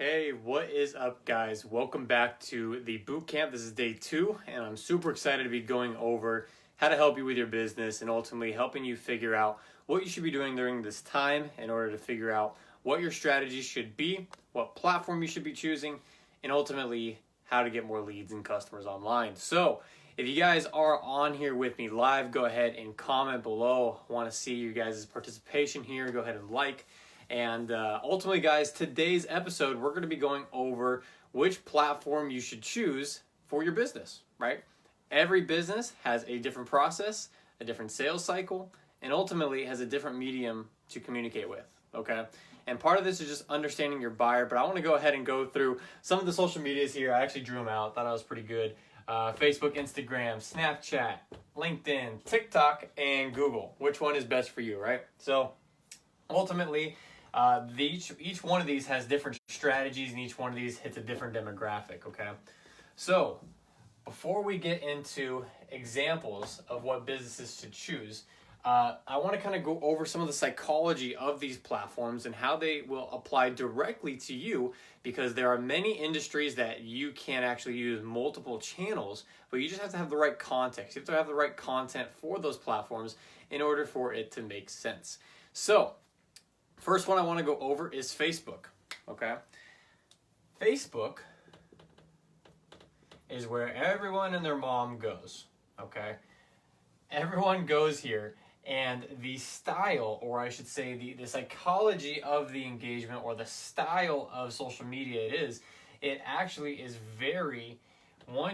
Hey, what is up, guys? Welcome back to the Bootcamp. This is day 2, and I'm super excited to be going over how to help you with your business and ultimately helping you figure out what you should be doing during this time in order to figure out what your strategy should be, what platform you should be choosing, and ultimately how to get more leads and customers online. So, if you guys are on here with me live, go ahead and comment below. I want to see you guys' participation here. Go ahead and like. And ultimately, guys, today's episode, we're going to be going over which platform you should choose for your business, right? Every business has a different process, a different sales cycle, and ultimately has a different medium to communicate with, okay? And part of this is just understanding your buyer, but I want to go ahead and go through some of the social medias here. I actually drew them out, thought I was pretty good. Facebook, Instagram, Snapchat, LinkedIn, TikTok, and Google. Which one is best for you, right? So ultimately, each one of these has different strategies, and each one of these hits a different demographic, okay? So before we get into examples of what businesses should choose, I want to kind of go over some of the psychology of these platforms and how they will apply directly to you, because there are many industries that you can actually use multiple channels, but you just have to have the right context. You have to have the right content for those platforms in order for it to make sense. So first one I want to go over is Facebook, okay? Facebook is where everyone and their mom goes, okay? Everyone goes here, and the style, or I should say the psychology of the engagement or the style of social media it actually is very,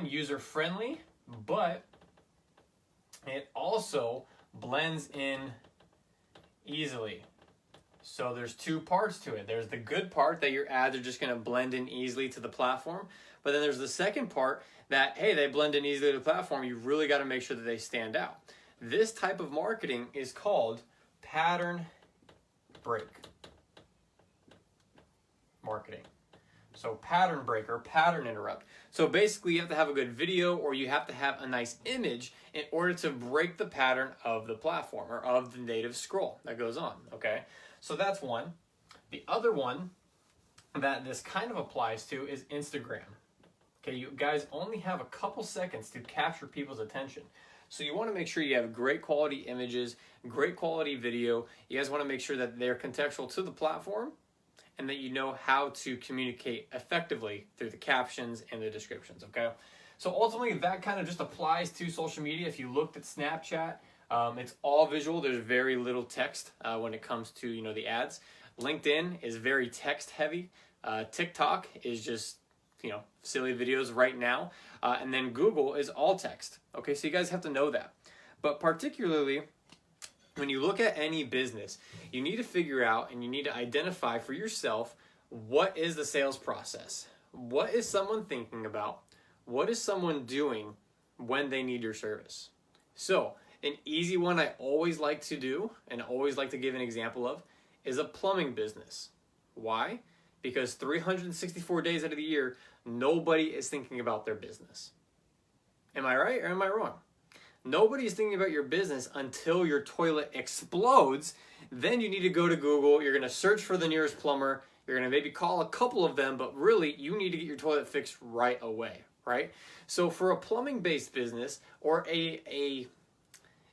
user-friendly, but it also blends in easily. So there's two parts to it. There's the good part that your ads are just going to blend in easily to the platform. But then there's the second part that, hey, they blend in easily to the platform. You really got to make sure that they stand out. This type of marketing is called pattern break marketing. So pattern break or pattern interrupt. So basically you have to have a good video, or you have to have a nice image in order to break the pattern of the platform or of the native scroll that goes on, okay? So that's one. The other one that this kind of applies to is Instagram. Okay, you guys only have a couple seconds to capture people's attention. So you want to make sure you have great quality images, great quality video. You guys want to make sure that they're contextual to the platform and that you know how to communicate effectively through the captions and the descriptions, okay? So ultimately that kind of just applies to social media. If you looked at Snapchat, it's all visual. There's very little text when it comes to the ads. LinkedIn is very text heavy. TikTok is just silly videos right now, and then Google is all text. Okay, so you guys have to know that. But particularly when you look at any business, you need to figure out and you need to identify for yourself, what is the sales process? What is someone thinking about? What is someone doing when they need your service? So an easy one I always like to do and always like to give an example of is a plumbing business. Why? Because 364 days out of the year, nobody is thinking about their business. Am I right or am I wrong? Nobody is thinking about your business until your toilet explodes. Then you need to go to Google. You're going to search for the nearest plumber. You're going to maybe call a couple of them, but really you need to get your toilet fixed right away, right? So for a plumbing-based business, or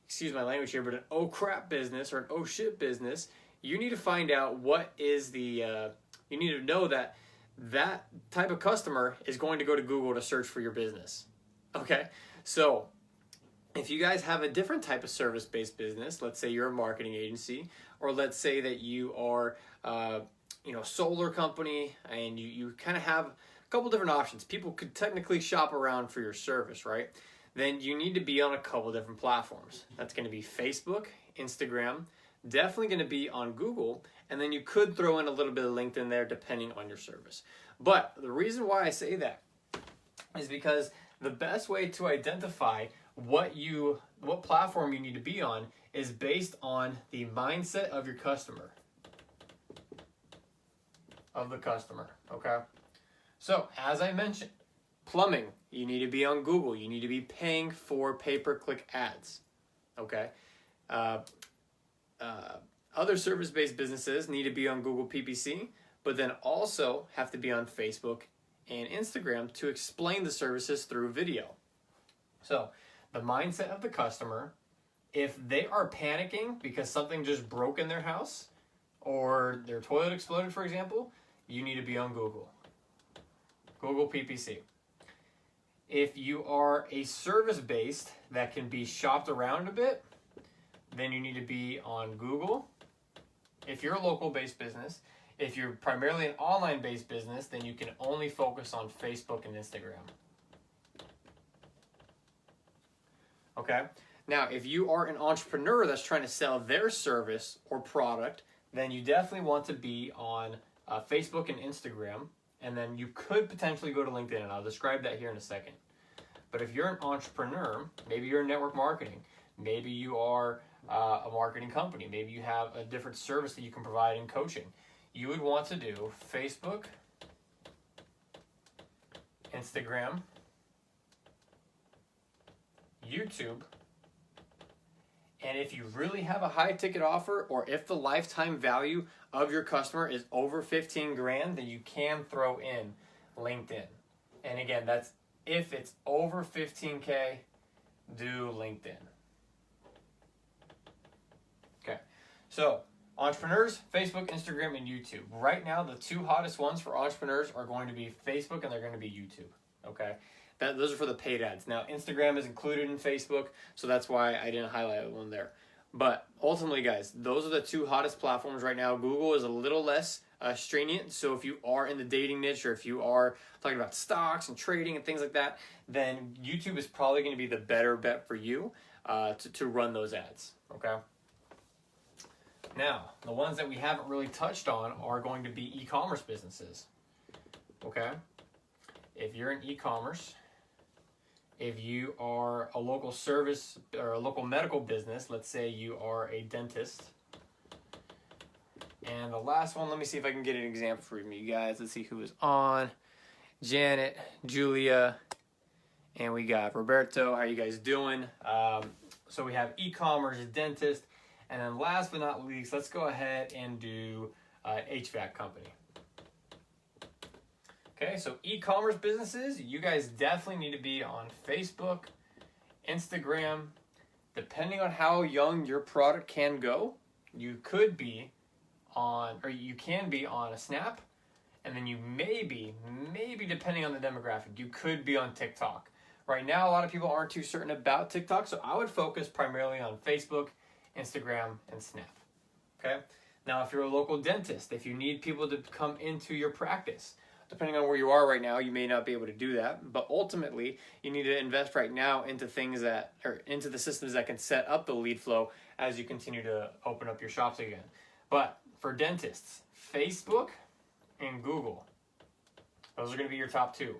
excuse my language here, but an oh crap business or an oh shit business, you need to find out what is the, you need to know that type of customer is going to go to Google to search for your business. Okay, so if you guys have a different type of service-based business, let's say you're a marketing agency, or let's say that you are, a solar company, and you kind of have a couple different options. People could technically shop around for your service, right? Then you need to be on a couple different platforms. That's going to be Facebook, Instagram, definitely going to be on Google, and then you could throw in a little bit of LinkedIn there depending on your service. But the reason why I say that is because the best way to identify what platform you need to be on is based on the mindset of your customer. Okay? So, as I mentioned, plumbing, you need to be on Google. You need to be paying for pay-per-click ads. Okay? Other service-based businesses need to be on Google PPC, but then also have to be on Facebook and Instagram to explain the services through video. So the mindset of the customer, if they are panicking because something just broke in their house or their toilet exploded, for example, you need to be on Google. Google PPC. If you are a service-based that can be shopped around a bit, then you need to be on Google. If you're a local-based business, if you're primarily an online-based business, then you can only focus on Facebook and Instagram. Okay? Now, if you are an entrepreneur that's trying to sell their service or product, then you definitely want to be on Facebook and Instagram, and then you could potentially go to LinkedIn, and I'll describe that here in a second. But if you're an entrepreneur, maybe you're in network marketing, maybe you are a marketing company, maybe you have a different service that you can provide in coaching, you would want to do Facebook, Instagram, YouTube, and if you really have a high ticket offer, or if the lifetime value of your customer is over 15 grand, then you can throw in LinkedIn. And again, that's if it's over 15K, do LinkedIn. Okay, so entrepreneurs, Facebook, Instagram, and YouTube. Right now, the two hottest ones for entrepreneurs are going to be Facebook and they're going to be YouTube. Okay, those are for the paid ads. Now, Instagram is included in Facebook, so that's why I didn't highlight one there. But ultimately, guys, those are the two hottest platforms right now. Google is a little less stringent, so if you are in the dating niche or if you are talking about stocks and trading and things like that, then YouTube is probably going to be the better bet for you to run those ads, okay? Now, the ones that we haven't really touched on are going to be e-commerce businesses, okay? If you're in e-commerce, if you are a local service or a local medical business, let's say you are a dentist. And the last one, let me see if I can get an example for you guys. Let's see who is on. Janet, Julia, and we got Roberto. How are you guys doing? So we have e-commerce, dentist, and then last but not least, let's go ahead and do HVAC company. Okay, so e-commerce businesses, you guys definitely need to be on Facebook, Instagram. Depending on how young your product can go, you could be on, or you can be on a Snap, and then you maybe depending on the demographic, you could be on TikTok. Right now, a lot of people aren't too certain about TikTok, so I would focus primarily on Facebook, Instagram, and Snap. Okay? Now, if you're a local dentist, if you need people to come into your practice, depending on where you are right now, you may not be able to do that, but ultimately, you need to invest right now into things that, or into the systems that can set up the lead flow as you continue to open up your shops again. But for dentists, Facebook and Google, those are going to be your top two.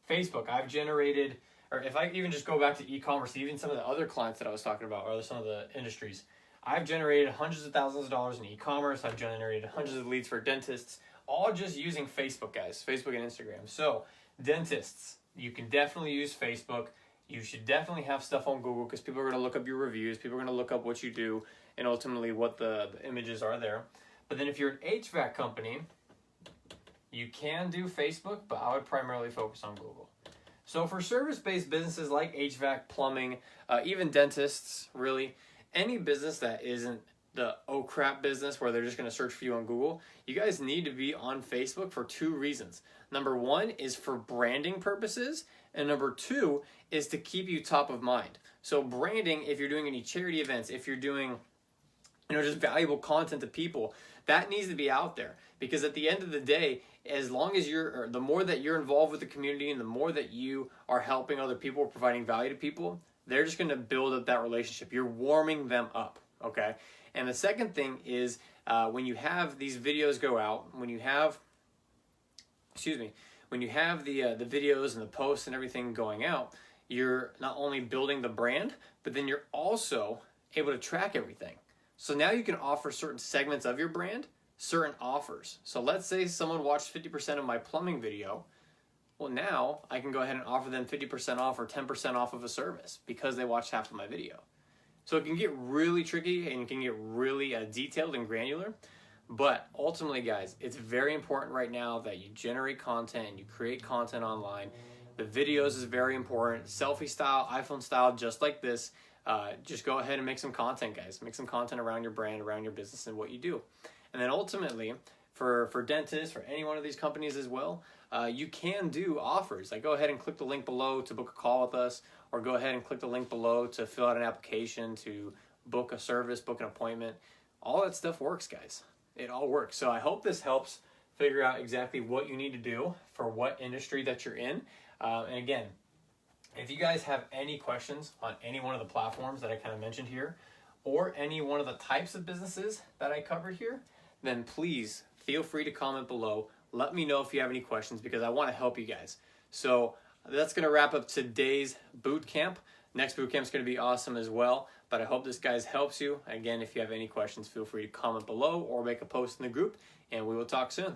Facebook, I've generated, or if I even just go back to e-commerce, even some of the other clients that I was talking about, or some of the industries, I've generated hundreds of thousands of dollars in e-commerce. I've generated hundreds of leads for dentists, all just using Facebook, guys, Facebook and Instagram. So dentists, you can definitely use Facebook. You should definitely have stuff on Google because people are going to look up your reviews. People are going to look up what you do and ultimately what the images are there. But then if you're an HVAC company, you can do Facebook, but I would primarily focus on Google. So for service-based businesses like HVAC, plumbing, even dentists, really, any business that isn't the oh crap business where they're just going to search for you on Google, you guys need to be on Facebook for two reasons. Number one is for branding purposes, and number two is to keep you top of mind. So branding, if you're doing any charity events, if you're doing just valuable content to people, that needs to be out there, because at the end of the day, as long as or the more that you're involved with the community and the more that you are helping other people, providing value to people, they're just going to build up that relationship. You're warming them up, okay? And the second thing is when you have these videos go out, when you have the videos and the posts and everything going out, you're not only building the brand, but then you're also able to track everything. So now you can offer certain segments of your brand, certain offers. So let's say someone watched 50% of my plumbing video. Well, now I can go ahead and offer them 50% off or 10% off of a service because they watched half of my video. So it can get really tricky and it can get really detailed and granular. But ultimately, guys, it's very important right now that you generate content and you create content online. The videos is very important. Selfie style, iPhone style, just like this. Just go ahead and make some content, guys. Make some content around your brand, around your business, and what you do. And then ultimately, for dentists, for any one of these companies as well, you can do offers. Like, go ahead and click the link below to book a call with us, or go ahead and click the link below to fill out an application, to book a service, book an appointment. All that stuff works, guys. It all works. So I hope this helps figure out exactly what you need to do for what industry that you're in. And again, if you guys have any questions on any one of the platforms that I kind of mentioned here, or any one of the types of businesses that I covered here, then please feel free to comment below. Let me know if you have any questions, because I want to help you guys. So that's going to wrap up today's boot camp. Next boot camp is going to be awesome as well, but I hope this guys helps you. Again, if you have any questions, feel free to comment below or make a post in the group, and we will talk soon.